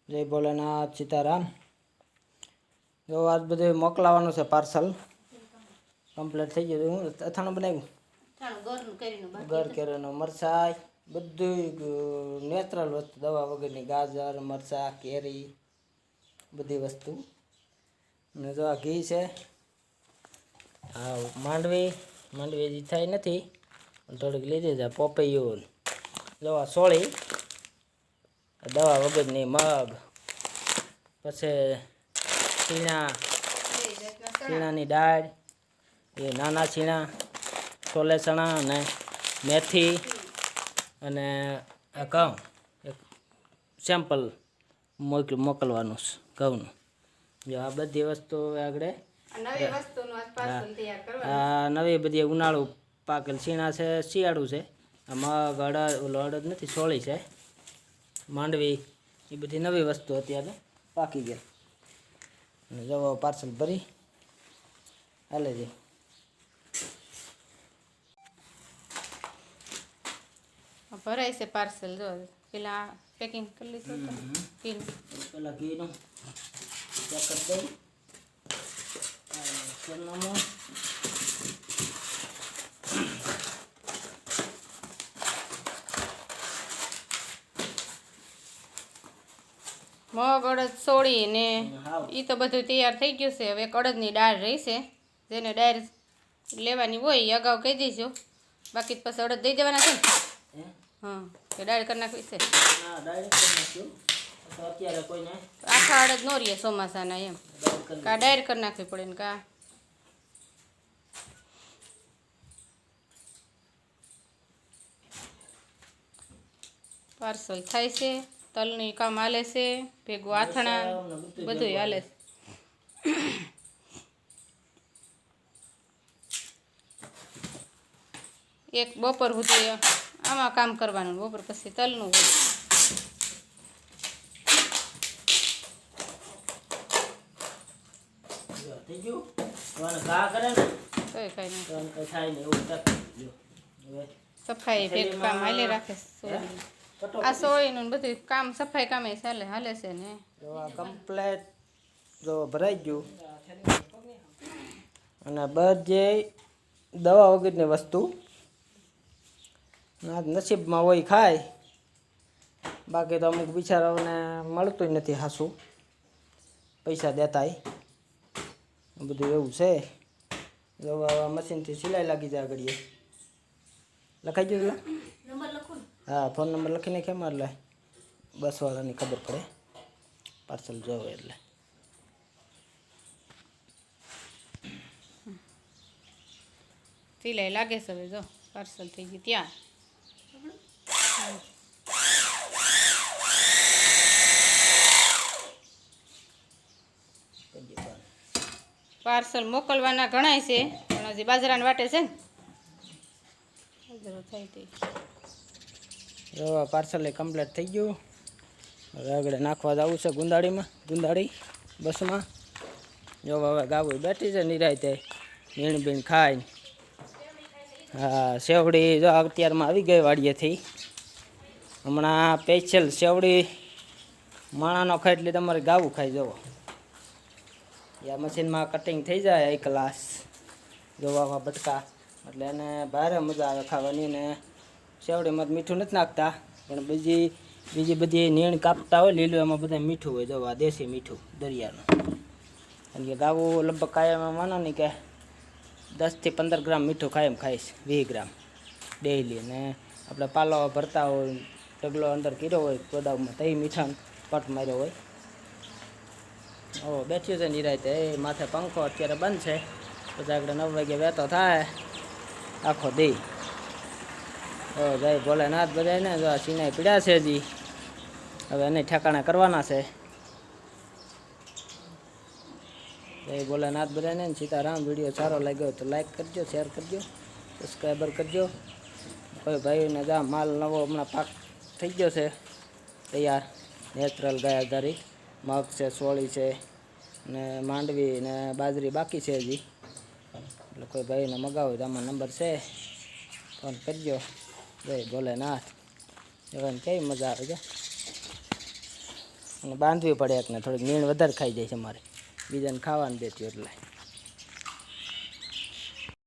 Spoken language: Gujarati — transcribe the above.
જય ભોલેનાથ, સીતારામ. જો આજ બધું મોકલાવાનું છે પાર્સલ. કમ્પ્લીટ થઈ ગયું. હું અથાણું બનાવ્યું, ઘર કેરીનું મરચાં, બધું નેચરલ વસ્તુ, દવા વગરની. ગાજર, મરચાં, કેરી, બધી વસ્તુ. અને જો આ ઘી છે. હા, માંડવી હજી થઈ નથી, થોડીક લીધી છે. પોપૈયું, જો આ સોળી, દવા વગરની. મગ, પછી ચીણાની દાળ, એ નાના ચીણા, છોલે ચણા અને મેથી અને આ ઘઉં. એક સેમ્પલ મોકલવાનું ઘઉંનું. જો આ બધી વસ્તુ આગળ નવી બધી ઉનાળુ પાકેલ ચીણા છે, શિયાળું છે. આ મગ, અડદ નથી, સોળી છે, માંડવી, એ બધી નવી વસ્તુ અત્યારે પાકી ગઈ. અને જવા પાર્સલ ભરી હાલે છે. ભરાય છે પાર્સલ. જો પેલા પેકિંગ કરી લીધું પેલા ઘીનું ચેક કરી દઈ. સરનામું મગ, અડદ, સોળી ને એ તો બધું તૈયાર થઈ ગયું છે. હવે અડદની દાળ રહી છે. જેને દાળ લેવાની હોય એ અગાઉ કહી દેજો. બાકી પછી અડદ દઈ દેવાના છે ને. હા, કે દાળ કરી નાખવી છે. આખા અડદ નો રહીએ ચોમાસાના, એમ કા દાળ કરી નાખવી પડે ને કા. પાર્સલ થાય છે. તલની કામ હાલે છે, ભેગું આથણા બધું હાલે છે. એક બપોર સુધી આમાં કામ કરવાનું, બપોર પછી તલનું હોય. સફાઈ ભેગું કામ હાલે રાખે. આ સોળીનું બધું કામ સફાઈ કામે હાલે છે ને. કમ્પ્લેટ જો ભરાઈ ગયું. અને બધી દવા વગરની વસ્તુ નસીબમાં હોય ખાય. બાકી તો અમુક બિચારાઓને મળતું નથી હાસું પૈસા દેતાય. બધું એવું છે. જો મશીનથી સિલાઈ લાગી જાય ઘડીએ. લખાઈ ગયું? હા, ફોન નંબર લખી નાખે એમાં, એટલે બસવાળાની ખબર પડે પાર્સલ જોવે એટલે. સિલાઈ લાગે છે. હવે જો પાર્સલ થઈ ગયું ત્યાં. પાર્સલ મોકલવાના ઘણાય છે, પણ હજી બાજરાના વાટે છે ને. પાર્સલ એ કમ્પ્લીટ થઈ ગયું. હવે આગળ નાખવા જવું છે ગુંદાળી બસમાં. જો હવે ગાવું બેઠી છે નિરાયતે, મીણ બીણ ખાઈને. હા, સેવડી જો અત્યારમાં આવી ગઈ વાડીએથી. હમણાં સ્પેશિયલ સેવડી માણાનો ખાય એટલે તમારે ગાવું ખાઈ જવો. યા મશીનમાં કટિંગ થઈ જાય એક ગ્લાસ જોવામાં બટકા, એટલે એને ભારે મજા આવે ખાવાની. ને સેવડીમાં મીઠું નથી નાખતા, પણ બીજી બધી નીણ કાપતા હોય લીલું, એમાં બધા મીઠું હોય. જવા દેશી મીઠું દરિયાનું. કારણ કે ગાવું લગભગ કાયમ માનો નહીં કે 10 થી 15 ગ્રામ મીઠું કાયમ ખાઈશ, 20 ગ્રામ ડેઈલી. ને આપણે પાલો ભરતા હોય, ઢગલો અંદર કર્યો હોય ગોદામમાં, તો એ મીઠાનો પટ માર્યો હોય. ઓ બેઠ્યું છે નિરાયતે. એ માથે પંખો અત્યારે બંધ છે, પછી આગળ 9 વાગે વહેતો થાય આખો દી. જય ભોલેનાથ બધાને. જો આ સિનાઈ પીડ્યા છે હજી, હવે એને ઠેકાણા કરવાના છે. જય ભોલેનાથ બધાને. સીતારામ. વિડીયો સારો લાગ્યો તો લાઈક કરજો, શેર કરજો, સબસ્ક્રાઈબર કરજો. કોઈ ભાઈને જા માલ નવો હમણાં પાક થઈ ગયો છે તૈયાર, નેચરલ ગાય આધારિત. મગ છે, સોળી છે, ને માંડવી ને બાજરી બાકી છે હજી. એટલે કોઈ ભાઈને મગાવો તો આમાં નંબર છે, ફોન કરજો. જય ભોલેનાથ. એવાની કઈ મજા આવે છે. અને બાંધવી પડે એકને થોડીક નીણ વધારે ખાઈ જાય છે અમારે બીજાને ખાવાનું દેતી એટલે